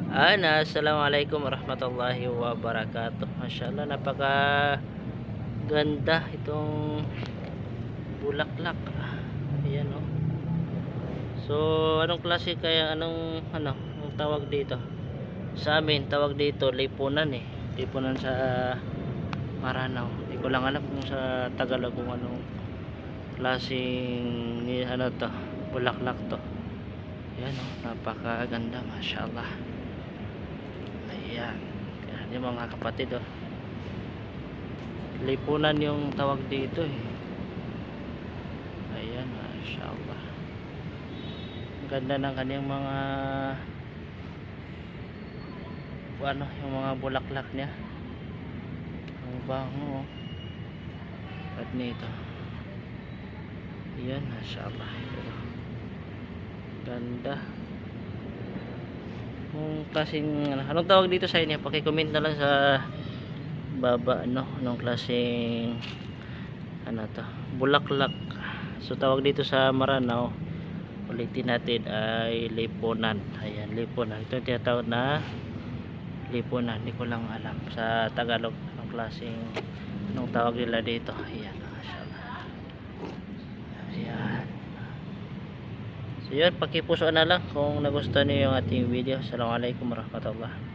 Assalamualaikum warahmatullahi wabarakatuh. Masyaallah, napaka ganda itong bulaklak. Ayan, oh. So, anong klase kaya anong tawag dito? Sa amin tawag dito lipunan eh. Lipunan sa Maranao. Hindi ko lang alam kung sa Tagalog kung anong klaseng to, bulaklak to. Ayan, oh, napakaganda, masyaallah. Ayan. Ayan yung mga kapatid, oh. Lipunan yung tawag dito eh. Ayan, masyaallah. Ang ganda ng kanyang mga yung mga bulaklak niya. Ang bango, oh. At nito. Ayan, masyaallah. Ganda. Kung klaseng anong tawag dito sa inyo, paki-comment na lang sa baba, anong klaseng to, bulaklak. So tawag dito sa Maranao, ulitin natin, ay lipunan. Ayan, lipunan. Ito yung tinatawag na lipunan. Hindi ko lang alam sa Tagalog anong klaseng anong tawag nila dito. Ayan, masyaallah. Ayan. So yun, pakipuso na lang kung nagustuhan niyo yung ating video. Assalamualaikum warahmatullahi.